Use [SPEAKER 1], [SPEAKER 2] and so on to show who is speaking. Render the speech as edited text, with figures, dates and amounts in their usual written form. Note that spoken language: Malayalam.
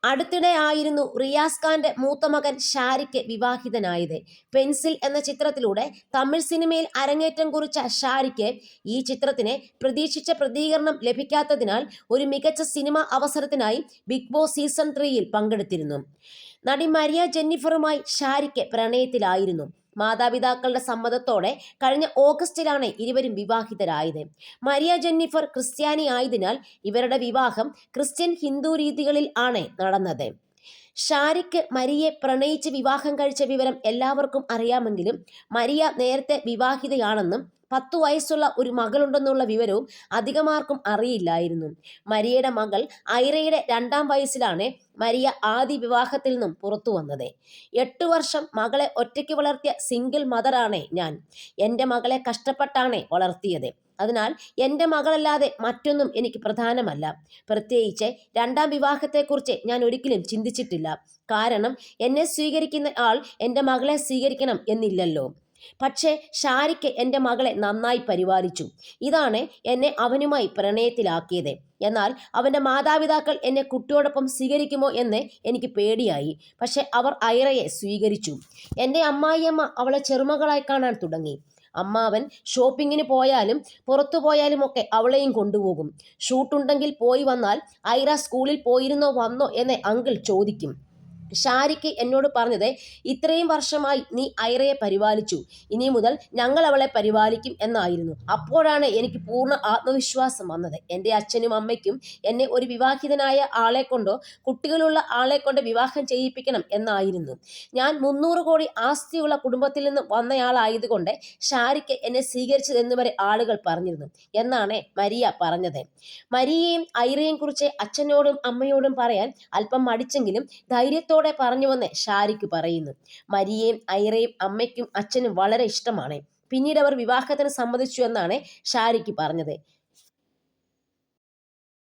[SPEAKER 1] അടുത്തിടെ ആയിരുന്നു റിയാസ് ഖാന്റെ മൂത്ത മകൻ ഷാരിഖ് വിവാഹിതനായത്. പെൻസിൽ എന്ന ചിത്രത്തിലൂടെ തമിഴ് സിനിമയിൽ അരങ്ങേറ്റം കുറിച്ച ഷാരിഖ് ഈ ചിത്രത്തിന് പ്രതീക്ഷിച്ച പ്രതികരണം ലഭിക്കാത്തതിനാൽ ഒരു മികച്ച സിനിമ അവസരത്തിനായി ബിഗ് ബോസ് സീസൺ 3-യിൽ പങ്കെടുത്തിരുന്നു. നടി മരിയ ജെന്നിഫറുമായി ഷാരിഖ് പ്രണയത്തിലായിരുന്നു. മാതാപിതാക്കളുടെ സമ്മതത്തോടെ കഴിഞ്ഞ ഓഗസ്റ്റിലാണ് ഇരുവരും വിവാഹിതരായത്. മരിയ ജെന്നിഫർ ക്രിസ്ത്യാനി ആയതിനാൽ ഇവരുടെ വിവാഹം ക്രിസ്ത്യൻ ഹിന്ദു രീതികളിൽ ആണ് നടന്നത്. ഷാരിഖ് മരിയെ പ്രണയിച്ച് വിവാഹം കഴിച്ച വിവരം എല്ലാവർക്കും അറിയാമെങ്കിലും മരിയ നേരത്തെ വിവാഹിതയാണെന്നും 10 വയസ്സുള്ള ഒരു മകളുണ്ടെന്നുള്ള വിവരവും അധികമാർക്കും അറിയില്ലായിരുന്നു. മരിയയുടെ മകൾ ഐറയുടെ 2-ാം വയസ്സിലാണ് മരിയ ആദ്യ വിവാഹത്തിൽ നിന്നും പുറത്തു വന്നത്. 8 വർഷം മകളെ ഒറ്റയ്ക്ക് വളർത്തിയ സിംഗിൾ മദറാണ് ഞാൻ. എൻ്റെ മകളെ കഷ്ടപ്പെട്ടാണ് വളർത്തിയത്. അതിനാൽ എൻ്റെ മകളല്ലാതെ മറ്റൊന്നും എനിക്ക് പ്രധാനമല്ല. പ്രത്യേകിച്ച് 2-ാം വിവാഹത്തെക്കുറിച്ച് ഞാൻ ഒരിക്കലും ചിന്തിച്ചിട്ടില്ല. കാരണം എന്നെ സ്വീകരിക്കുന്ന ആൾ എൻ്റെ മകളെ സ്വീകരിക്കണം എന്നില്ലല്ലോ. പക്ഷേ ഷാരിഖ് എൻ്റെ മകളെ നന്നായി പരിപാലിച്ചു. ഇതാണ് എന്നെ അവനുമായി പ്രണയത്തിലാക്കിയത്. എന്നാൽ അവൻ്റെ മാതാപിതാക്കൾ എന്നെ കുട്ടിയോടൊപ്പം സ്വീകരിക്കുമോ എന്ന് എനിക്ക് പേടിയായി. പക്ഷെ അവർ ഐറയെ സ്വീകരിച്ചു. എൻ്റെ അമ്മായിയമ്മ അവളെ ചെറുമകളായി കാണാൻ തുടങ്ങി. അമ്മാവൻ ഷോപ്പിങ്ങിന് പോയാലും പുറത്തു പോയാലും ഒക്കെ അവളെയും കൊണ്ടുപോകും. ഷൂട്ടുണ്ടെങ്കിൽ പോയി വന്നാൽ ഐറ സ്കൂളിൽ പോയിരുന്നോ വന്നോ എന്ന് അങ്കിൾ ചോദിക്കും. ഷാരിഖ് എന്നോട് പറഞ്ഞത്, ഇത്രയും വർഷമായി നീ ഐറയെ പരിപാലിച്ചു, ഇനി മുതൽ ഞങ്ങൾ അവളെ പരിപാലിക്കും എന്നായിരുന്നു. അപ്പോഴാണ് എനിക്ക് പൂർണ്ണ ആത്മവിശ്വാസം വന്നത്. എൻ്റെ അച്ഛനും അമ്മയ്ക്കും എന്നെ ഒരു വിവാഹിതനായ ആളെ കൊണ്ടോ കുട്ടികളുള്ള ആളെ കൊണ്ട് വിവാഹം ചെയ്യിപ്പിക്കണം എന്നായിരുന്നു. ഞാൻ 300 കോടി ആസ്തിയുള്ള കുടുംബത്തിൽ നിന്ന് വന്നയാളായതുകൊണ്ട് ഷാരിഖ് എന്നെ സ്വീകരിച്ചതെന്ന് വരെ ആളുകൾ പറഞ്ഞിരുന്നു എന്നാണ് മരിയ പറഞ്ഞത്. മരിയയും ഐറയെയും കുറിച്ച് അച്ഛനോടും അമ്മയോടും പറയാൻ അല്പം മടിച്ചെങ്കിലും ധൈര്യത്തോടെ പറഞ്ഞുവെന്ന് ഷാരിഖ് പറയുന്നു. മരിയയും ഐറയും അമ്മയ്ക്കും അച്ഛനും വളരെ ഇഷ്ടമാണ്. പിന്നീട് അവർ വിവാഹത്തിന് സമ്മതിച്ചു എന്നാണ് ഷാരിഖ് പറഞ്ഞത്.